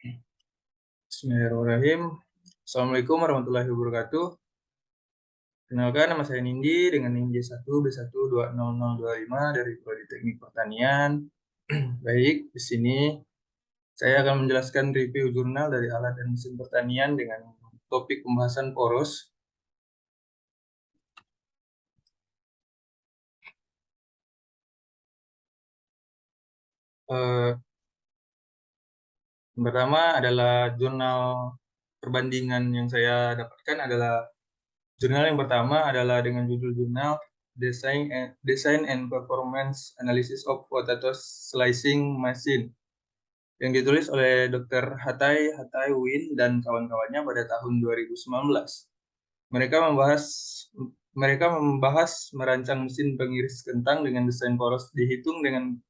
Bismillahirrahmanirrahim. Assalamualaikum warahmatullahi wabarakatuh. Kenalkan, nama saya Nindi dengan NIM J1B1200025 dari Prodi Teknik Pertanian. Baik, di sini saya akan menjelaskan review jurnal dari alat dan mesin pertanian dengan topik pembahasan poros. Pertama adalah jurnal perbandingan yang saya dapatkan adalah jurnal yang pertama adalah dengan judul jurnal Design and Performance Analysis of Potato Slicing Machine yang ditulis oleh Dr. Hatay Win dan kawan-kawannya pada tahun 2019. Mereka membahas merancang mesin pengiris kentang dengan desain poros dihitung dengan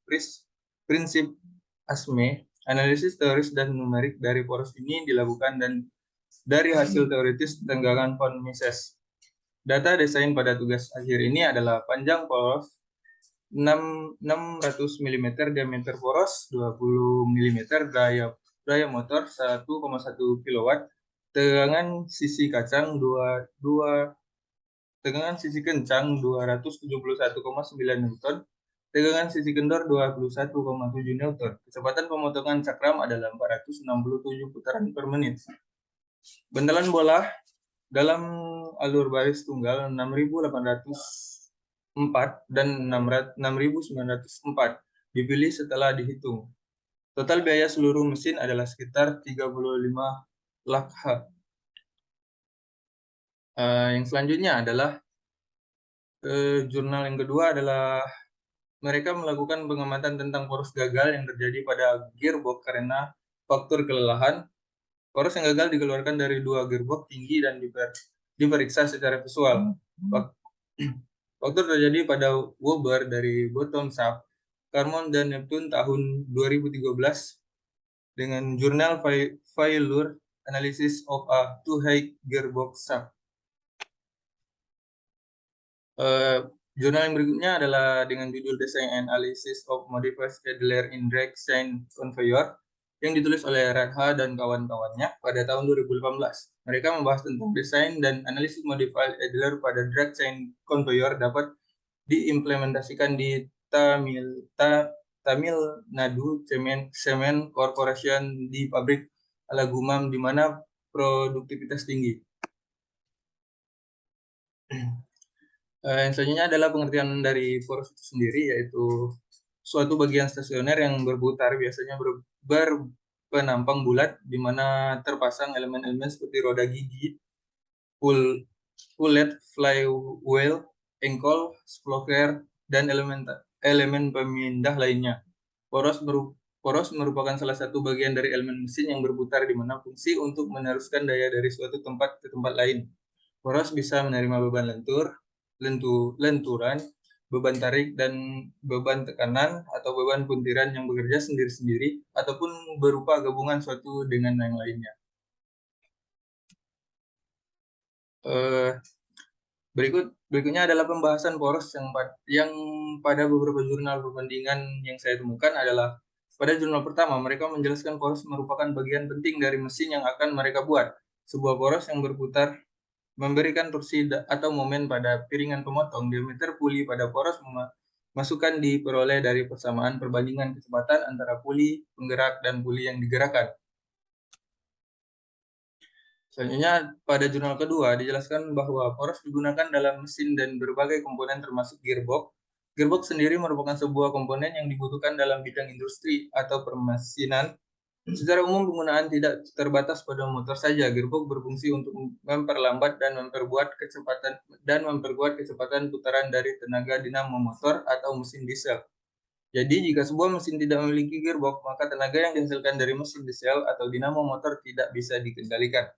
prinsip ASME. Analisis teoris dan numerik dari poros ini dilakukan dan dari hasil teoritis tenggangan von Mises. Data desain pada tugas akhir ini adalah panjang poros 600 mm, diameter poros 20 mm, daya motor 1,1 kW, tegangan sisi kencang 271,9 Newton, tegangan sisi kendor 21,7 Newton. Kecepatan pemotongan cakram adalah 467 putaran per menit. Bendalan bola dalam alur baris tunggal 6.804 dan 6.904 dipilih setelah dihitung. Total biaya seluruh mesin adalah sekitar 35 lakh. Yang selanjutnya adalah jurnal yang kedua adalah mereka melakukan pengamatan tentang poros gagal yang terjadi pada gearbox karena faktor kelelahan. Poros yang gagal dikeluarkan dari dua gearbox tinggi dan diperiksa secara visual. Faktor terjadi pada Weber dari bottom shaft, Carmon dan Neptune tahun 2013 dengan jurnal Failure Analysis of a Two-High Gearbox Shaft. Jurnal yang berikutnya adalah dengan judul Design and Analysis of Modified Adler in Drag Chain Conveyor yang ditulis oleh Radha dan kawan-kawannya pada tahun 2018. Mereka membahas tentang desain dan analisis modified Adler pada drag chain conveyor dapat diimplementasikan di Tamil Nadu Cement Corporation di pabrik Alagumam di mana produktivitas tinggi. Yang selanjutnya adalah pengertian dari poros itu sendiri, yaitu suatu bagian stasioner yang berputar, biasanya berpenampang bulat, di mana terpasang elemen-elemen seperti roda gigi, pullet, flywheel, engkol, sprocket, dan elemen pemindah lainnya. Poros merupakan salah satu bagian dari elemen mesin yang berputar, di mana fungsi untuk meneruskan daya dari suatu tempat ke tempat lain. Poros bisa menerima beban lenturan, beban tarik, dan beban tekanan atau beban puntiran yang bekerja sendiri-sendiri ataupun berupa gabungan suatu dengan yang lainnya. Berikutnya adalah pembahasan poros yang pada beberapa jurnal perbandingan yang saya temukan adalah pada jurnal pertama mereka menjelaskan poros merupakan bagian penting dari mesin yang akan mereka buat. Sebuah poros yang berputar memberikan torsi atau momen pada piringan pemotong. Diameter puli pada poros masukan diperoleh dari persamaan perbandingan kecepatan antara puli penggerak dan puli yang digerakkan. Selanjutnya, pada jurnal kedua dijelaskan bahwa poros digunakan dalam mesin dan berbagai komponen termasuk gearbox. Gearbox sendiri merupakan sebuah komponen yang dibutuhkan dalam bidang industri atau permesinan. Secara umum penggunaan tidak terbatas pada motor saja. Gearbox berfungsi untuk memperlambat dan memperkuat kecepatan putaran dari tenaga dinamo motor atau mesin diesel. Jadi jika sebuah mesin tidak memiliki gearbox, maka tenaga yang dihasilkan dari mesin diesel atau dinamo motor tidak bisa dikendalikan.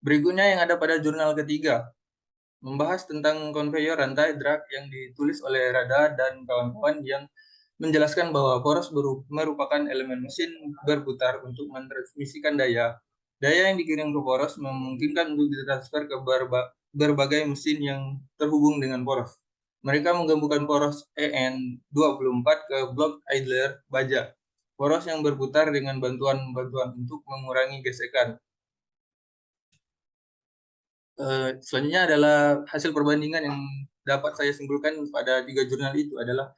Berikutnya yang ada pada jurnal ketiga, membahas tentang konveyor rantai drag yang ditulis oleh Radha dan kawan-kawan yang menjelaskan bahwa poros merupakan elemen mesin berputar untuk mentransmisikan daya. Daya yang dikirim ke poros memungkinkan untuk ditransfer ke berbagai mesin yang terhubung dengan poros. Mereka menggabungkan poros EN24 ke blok idler baja. poros yang berputar dengan bantuan-bantuan untuk mengurangi gesekan. Selanjutnya adalah hasil perbandingan yang dapat saya simpulkan pada 3 jurnal itu adalah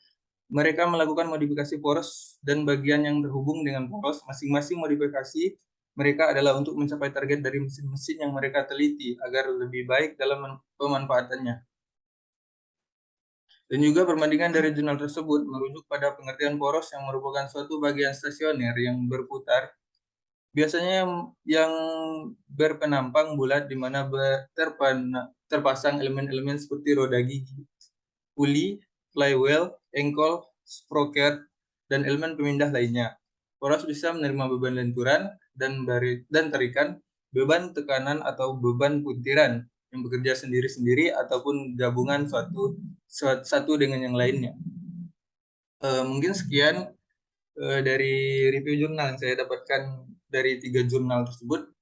mereka melakukan modifikasi poros dan bagian yang terhubung dengan poros. Masing-masing modifikasi mereka adalah untuk mencapai target dari mesin-mesin yang mereka teliti agar lebih baik dalam pemanfaatannya. Dan juga perbandingan dari jurnal tersebut merujuk pada pengertian poros yang merupakan suatu bagian stasioner yang berputar, biasanya yang berpenampang bulat di mana terpasang elemen-elemen seperti roda gigi, puli, flywheel, engkol, sprocket, dan elemen pemindah lainnya. Poros bisa menerima beban lenturan dan tarikan, beban tekanan atau beban puntiran yang bekerja sendiri-sendiri ataupun gabungan satu dengan yang lainnya. Mungkin sekian dari review jurnal yang saya dapatkan dari 3 jurnal tersebut.